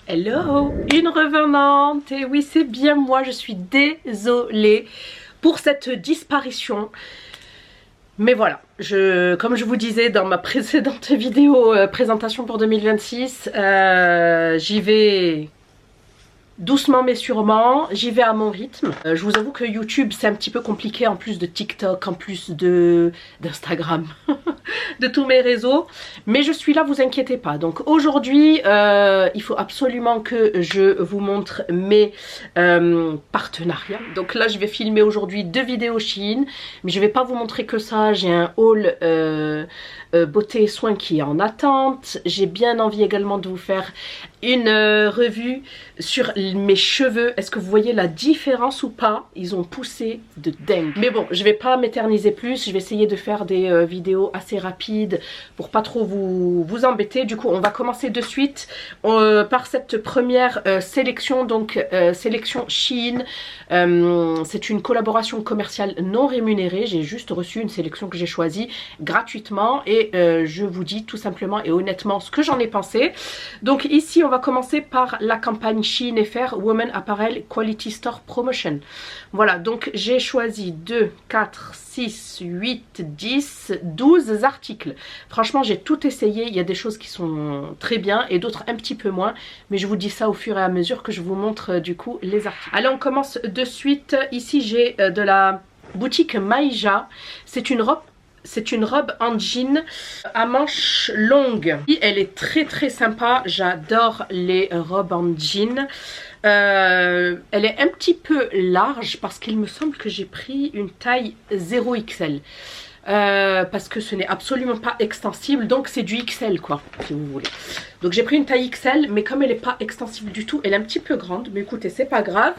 Hello, une revenante. Et oui, c'est bien moi, je suis désolée pour cette disparition. Mais voilà, comme je vous disais dans ma précédente vidéo présentation pour 2026, j'y vais doucement mais sûrement, j'y vais à mon rythme. Je vous avoue que YouTube c'est un petit peu compliqué en plus de TikTok, en plus d'Instagram, de tous mes réseaux. Mais je suis là, vous inquiétez pas. Donc aujourd'hui, il faut absolument que je vous montre mes partenariats. Donc là, je vais filmer aujourd'hui 2 vidéos Shein. Mais je vais pas vous montrer que ça. J'ai un haul beauté et soins qui est en attente. J'ai bien envie également de vous faire une revue sur mes cheveux. Est-ce que vous voyez la différence ou pas? Ils ont poussé de dingue. Mais bon, je vais pas m'éterniser plus. Je vais essayer de faire des vidéos assez rapides pour pas trop vous embêter. Du coup, on va commencer de suite par cette première sélection. Donc, sélection Shein. C'est une collaboration commerciale non rémunérée. J'ai juste reçu une sélection que j'ai choisie gratuitement. Et je vous dis tout simplement et honnêtement ce que j'en ai pensé. Donc ici, on va commencer par la campagne Shein FR Women Apparel Quality Store Promotion. Voilà, donc j'ai choisi 2, 4, 6, 8, 10, 12 articles. Franchement, j'ai tout essayé. Il y a des choses qui sont très bien et d'autres un petit peu moins. Mais je vous dis ça au fur et à mesure que je vous montre du coup les articles. Allez, on commence de suite. Ici, j'ai de la boutique Maïja. C'est une robe en jean à manches longues. Elle est très sympa. J'adore les robes en jean. Elle est un petit peu large parce qu'il me semble que j'ai pris une taille 0XL. Parce que ce n'est absolument pas extensible, donc c'est du XL quoi, si vous voulez. Donc j'ai pris une taille XL, mais comme elle n'est pas extensible du tout, elle est un petit peu grande. Mais écoutez, c'est pas grave.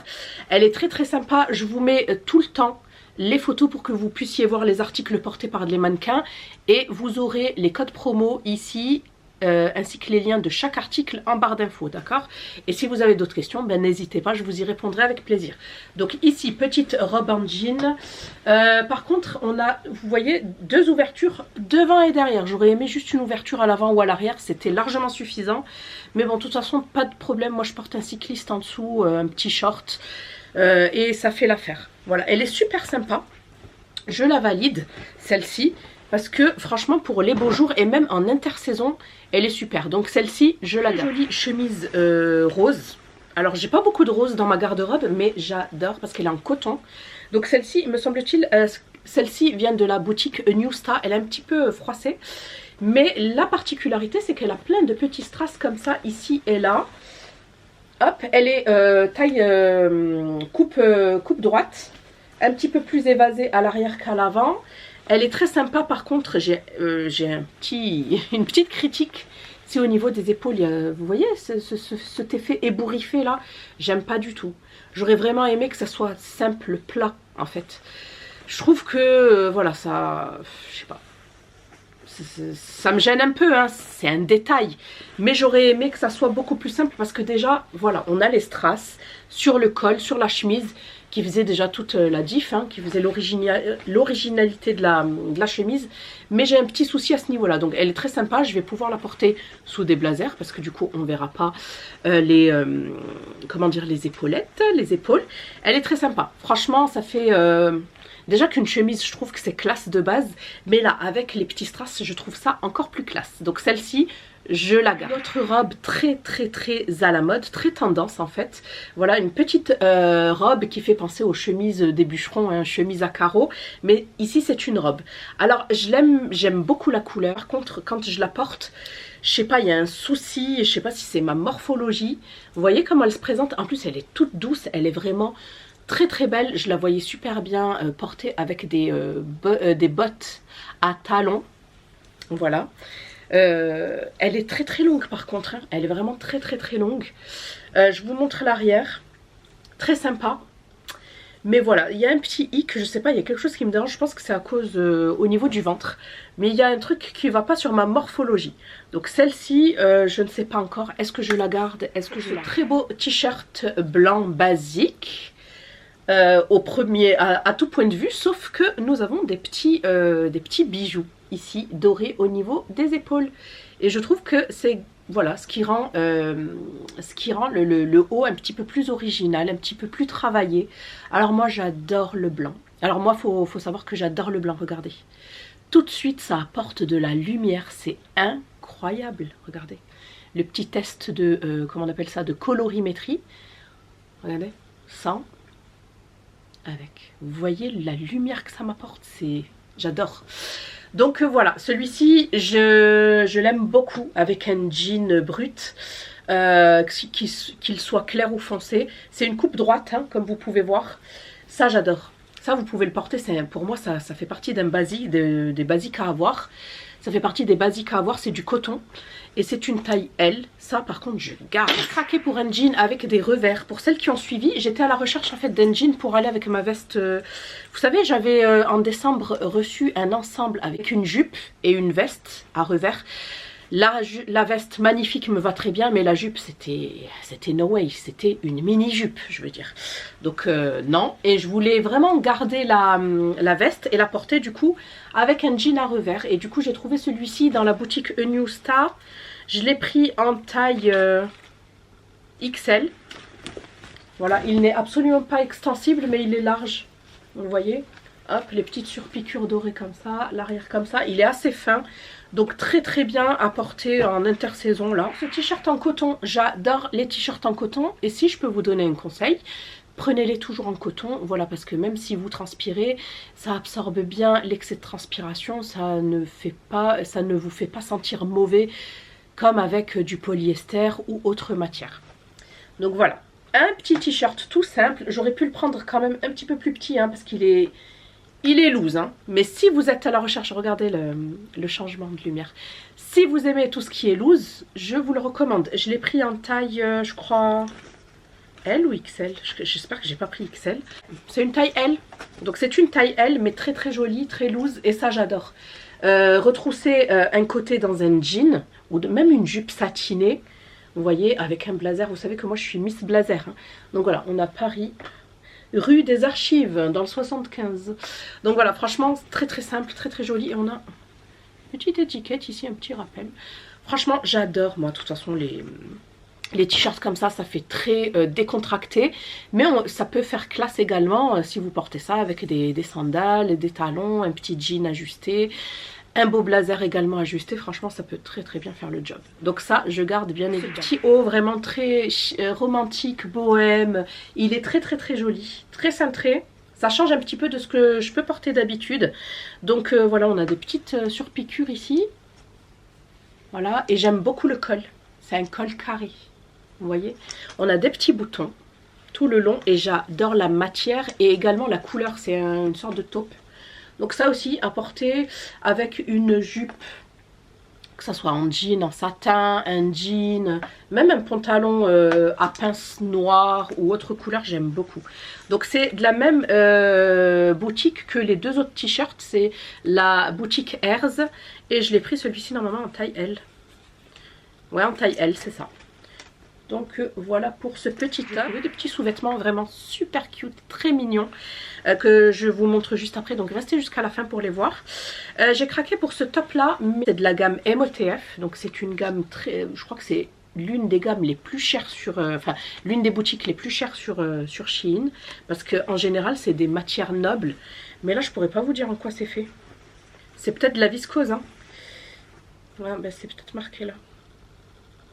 Elle est très sympa. Je vous mets tout le temps les photos pour que vous puissiez voir les articles portés par les mannequins. Et vous aurez les codes promo ici, ainsi que les liens de chaque article en barre d'infos, d'accord? Et si vous avez d'autres questions, ben n'hésitez pas, je vous y répondrai avec plaisir. Donc ici, petite robe en jean. Par contre, on a, vous voyez, 2 ouvertures devant et derrière. J'aurais aimé juste une ouverture à l'avant ou à l'arrière, c'était largement suffisant. Mais bon, de toute façon, pas de problème. Moi, je porte un cycliste en dessous, un petit short. Et ça fait l'affaire. Voilà, elle est super sympa. Je la valide, celle-ci. Parce que franchement, pour les beaux jours et même en intersaison, elle est super. Donc celle-ci, je la garde. Jolie chemise rose. Alors, j'ai pas beaucoup de rose dans ma garde-robe, mais j'adore parce qu'elle est en coton. Donc celle-ci, me semble-t-il, celle-ci vient de la boutique New Star. Elle est un petit peu froissée. Mais la particularité, c'est qu'elle a plein de petits strass comme ça, ici et là. Hop, elle est taille coupe droite. Un petit peu plus évasée à l'arrière qu'à l'avant. Elle est très sympa. Par contre, j'ai une petite critique. C'est au niveau des épaules. Vous voyez cet effet ébouriffé là, j'aime pas du tout. J'aurais vraiment aimé que ça soit simple, plat en fait. Je trouve que voilà, ça, je sais pas, ça me gêne un peu, hein, c'est un détail. Mais j'aurais aimé que ça soit beaucoup plus simple parce que déjà, voilà, on a les strass sur le col, sur la chemise, qui faisait déjà toute la diff, hein, qui faisait l'originalité de la chemise. Mais j'ai un petit souci à ce niveau-là. Donc elle est très sympa, je vais pouvoir la porter sous des blazers parce que du coup on ne verra pas comment dire, les épaulettes, les épaules. Elle est très sympa. Franchement, ça fait... déjà qu'une chemise, je trouve que c'est classe de base. Mais là, avec les petits strass, je trouve ça encore plus classe. Donc celle-ci, je la garde. Une autre robe très à la mode, très tendance en fait. Voilà, une petite robe qui fait penser aux chemises des bûcherons, hein, chemise à carreaux. Mais ici, c'est une robe. Alors, je l'aime, j'aime beaucoup la couleur. Par contre, quand je la porte, je sais pas, il y a un souci. Je sais pas si c'est ma morphologie. Vous voyez comment elle se présente? En plus, elle est toute douce. Elle est vraiment... très belle, je la voyais super bien portée avec des bottes à talons. Voilà. Elle est très longue par contre, hein. Elle est vraiment très longue. Je vous montre l'arrière. Très sympa. Mais voilà, il y a un petit hic, je sais pas, il y a quelque chose qui me dérange, je pense que c'est à cause au niveau du ventre. Mais il y a un truc qui va pas sur ma morphologie. Donc celle-ci, je ne sais pas encore, est-ce que je la garde? Est-ce que je la garde? Très beau t-shirt blanc basique. Au premier, à tout point de vue, sauf que nous avons des petits bijoux ici dorés au niveau des épaules. Et je trouve que c'est voilà, ce qui rend le haut un petit peu plus original, un petit peu plus travaillé. Alors moi j'adore le blanc. Alors moi faut savoir que j'adore le blanc, regardez. Tout de suite ça apporte de la lumière, c'est incroyable, regardez. Le petit test de, comment on appelle ça, de colorimétrie. Regardez, sans, avec. Vous voyez la lumière que ça m'apporte, c'est... J'adore. Donc voilà, celui-ci, je l'aime beaucoup avec un jean brut, qu'il soit clair ou foncé. C'est une coupe droite, hein, comme vous pouvez voir. Ça, j'adore. Ça, vous pouvez le porter. Pour moi, ça fait partie d'un basique, des basiques à avoir. Ça fait partie des basiques à avoir. C'est du coton. Et c'est une taille L. Ça, par contre, je garde. J'ai craqué pour un jean avec des revers. Pour celles qui ont suivi, j'étais à la recherche en fait d'un jean pour aller avec ma veste. Vous savez, j'avais en décembre reçu un ensemble avec une jupe et une veste à revers. La veste magnifique me va très bien, mais la jupe c'était no way, c'était une mini jupe, je veux dire. Donc non, et je voulais vraiment garder la veste et la porter du coup avec un jean à revers. Et du coup j'ai trouvé celui-ci dans la boutique A New Star. Je l'ai pris en taille XL. Voilà, il n'est absolument pas extensible, mais il est large. Vous voyez? Hop, les petites surpiqûres dorées comme ça, l'arrière comme ça. Il est assez fin, donc très très bien à porter en intersaison là. Ce t-shirt en coton, j'adore les t-shirts en coton. Et si je peux vous donner un conseil, prenez-les toujours en coton. Voilà, parce que même si vous transpirez, ça absorbe bien l'excès de transpiration. Ça ne vous fait pas sentir mauvais comme avec du polyester ou autre matière. Donc voilà, un petit t-shirt tout simple. J'aurais pu le prendre quand même un petit peu plus petit, hein, parce qu'il est... Il est loose, hein. Mais si vous êtes à la recherche, regardez le changement de lumière. Si vous aimez tout ce qui est loose, je vous le recommande. Je l'ai pris en taille, je crois, L ou XL. J'espère que j'ai pas pris XL. C'est une taille L. Donc c'est une taille L, mais très très jolie, très loose. Et ça, j'adore. Retrousser un côté dans un jean, ou même une jupe satinée. Vous voyez, avec un blazer. Vous savez que moi, je suis Miss Blazer, hein. Donc voilà, on a Paris... Rue des Archives, dans le 75. Donc voilà, franchement, très très simple, très très joli. Et on a une petite étiquette ici, un petit rappel. Franchement, j'adore, moi, de toute façon, les t-shirts comme ça fait très décontracté. Mais ça peut faire classe également si vous portez ça avec des sandales, des talons, un petit jean ajusté. Un beau blazer également ajusté, franchement ça peut très très bien faire le job. Donc ça je garde bien évidemment. Petit haut vraiment très romantique, bohème. Il est très très très joli, très cintré. Ça change un petit peu de ce que je peux porter d'habitude. Donc voilà, on a des petites surpiqûres ici. Voilà, et j'aime beaucoup le col. C'est un col carré, vous voyez. On a des petits boutons tout le long et j'adore la matière et également la couleur. C'est une sorte de taupe. Donc ça aussi à porter avec une jupe, que ça soit en jean, en satin, un jean, même un pantalon à pince noire ou autre couleur, j'aime beaucoup. Donc c'est de la même boutique que les deux autres t-shirts, c'est la boutique Airs et je l'ai pris celui-ci normalement en taille L. Ouais, en taille L, c'est ça. Donc voilà pour ce petit top. Des petits sous-vêtements vraiment super cute, très mignons, que je vous montre juste après. Donc restez jusqu'à la fin pour les voir. J'ai craqué pour ce top là, mais c'est de la gamme MOTF. Donc c'est une gamme très... Je crois que c'est l'une des gammes les plus chères sur... enfin, l'une des boutiques les plus chères sur Shein. Parce qu'en général, c'est des matières nobles. Mais là, je pourrais pas vous dire en quoi c'est fait. C'est peut-être de la viscose, hein. Ouais, ben c'est peut-être marqué là.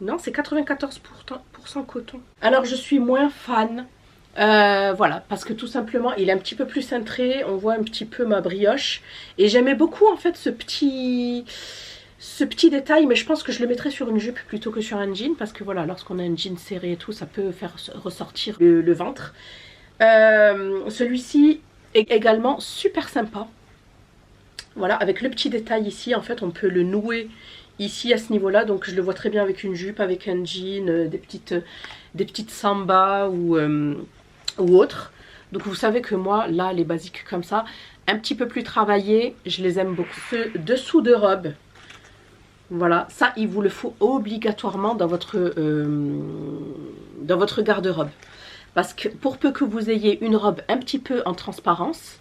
Non, c'est 94% coton. Alors, je suis moins fan. Voilà, parce que tout simplement, il est un petit peu plus cintré. On voit un petit peu ma brioche. Et j'aimais beaucoup, en fait, ce petit détail. Mais je pense que je le mettrais sur une jupe plutôt que sur un jean. Parce que voilà, lorsqu'on a un jean serré et tout, ça peut faire ressortir le ventre. Celui-ci est également super sympa. Voilà, avec le petit détail ici, en fait, on peut le nouer ici à ce niveau-là. Donc je le vois très bien avec une jupe, avec un jean, des petites sambas ou autres. Donc vous savez que moi, là, les basiques comme ça, un petit peu plus travaillés, je les aime beaucoup. Ce dessous de robe, voilà, ça, il vous le faut obligatoirement dans votre garde-robe. Parce que pour peu que vous ayez une robe un petit peu en transparence...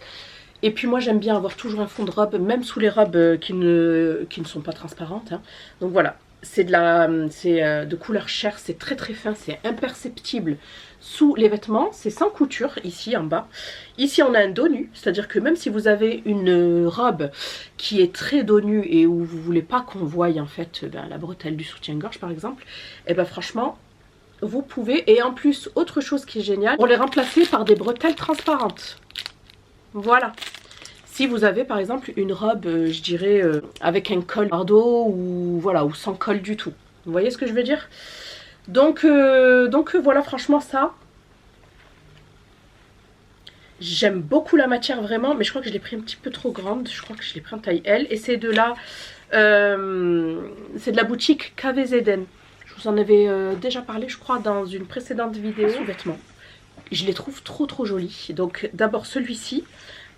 Et puis moi j'aime bien avoir toujours un fond de robe, même sous les robes qui ne sont pas transparentes, hein. Donc voilà, c'est de couleur chair, c'est très très fin, c'est imperceptible sous les vêtements, c'est sans couture ici en bas. Ici on a un dos nu, c'est-à-dire que même si vous avez une robe qui est très dos nu et où vous voulez pas qu'on voie en fait la bretelle du soutien-gorge par exemple, et ben franchement vous pouvez. Et en plus autre chose qui est géniale, on les remplacer par des bretelles transparentes. Voilà. Si vous avez par exemple une robe, je dirais, avec un col bardeau ou voilà, ou sans col du tout. Vous voyez ce que je veux dire? Donc voilà, franchement ça, j'aime beaucoup la matière vraiment, mais je crois que je l'ai pris un petit peu trop grande. Je crois que je l'ai pris en taille L. Et c'est de la boutique KVZN. Je vous en avais déjà parlé, je crois, dans une précédente vidéo. Sous-vêtements. Je les trouve trop trop jolis. Donc d'abord celui-ci.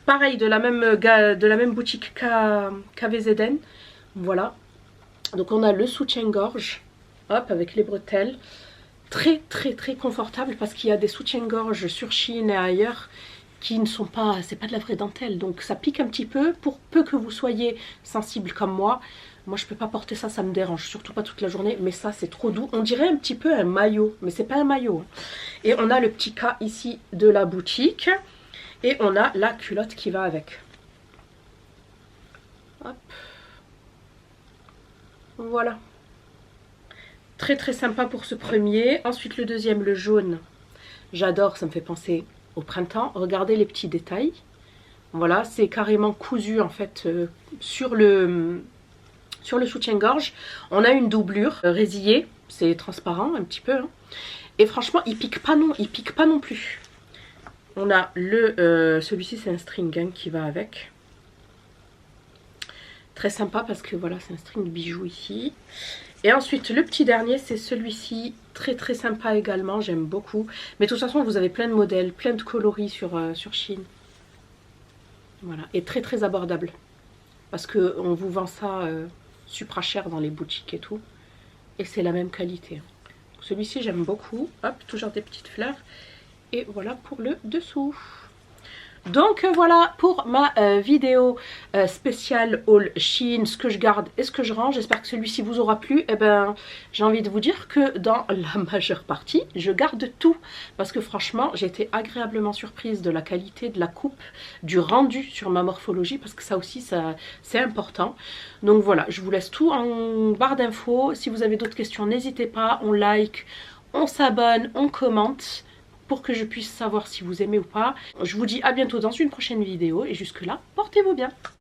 Pareil, de la même boutique KVZN. Voilà. Donc on a le soutien-gorge. Hop, avec les bretelles. Très très très confortable parce qu'il y a des soutiens-gorge sur Shein et ailleurs qui ne sont pas, c'est pas de la vraie dentelle. Donc ça pique un petit peu. Pour peu que vous soyez sensible comme moi. Moi je peux pas porter ça, ça me dérange. Surtout pas toute la journée. Mais ça c'est trop doux. On dirait un petit peu un maillot. Mais c'est pas un maillot. Et on a le petit cas ici de la boutique. Et on a la culotte qui va avec. Hop. Voilà. Très très sympa pour ce premier. Ensuite le deuxième, le jaune. J'adore, ça me fait penser au printemps. Regardez les petits détails. Voilà, c'est carrément cousu en fait sur le soutien-gorge. On a une doublure résillée. C'est transparent un petit peu. Hein. Et franchement, il pique pas non plus. On a celui-ci c'est un string hein, qui va avec. Très sympa parce que voilà, c'est un string bijou ici. Et ensuite le petit dernier c'est celui-ci, très très sympa également, j'aime beaucoup. Mais de toute façon vous avez plein de modèles, plein de coloris sur Shein. Voilà, et très très abordable. Parce qu'on vous vend ça supra cher dans les boutiques et tout. Et c'est la même qualité. Celui-ci j'aime beaucoup, hop, toujours des petites fleurs. Et voilà pour le dessous. Donc voilà pour ma vidéo spéciale haul Shein, ce que je garde et ce que je range. J'espère que celui-ci vous aura plu. Et ben j'ai envie de vous dire que dans la majeure partie, je garde tout. Parce que franchement, j'ai été agréablement surprise de la qualité, de la coupe, du rendu sur ma morphologie. Parce que ça aussi, c'est important. Donc voilà, je vous laisse tout en barre d'infos. Si vous avez d'autres questions, n'hésitez pas. On like, on s'abonne, on commente. Pour que je puisse savoir si vous aimez ou pas. Je vous dis à bientôt dans une prochaine vidéo et jusque là, portez-vous bien.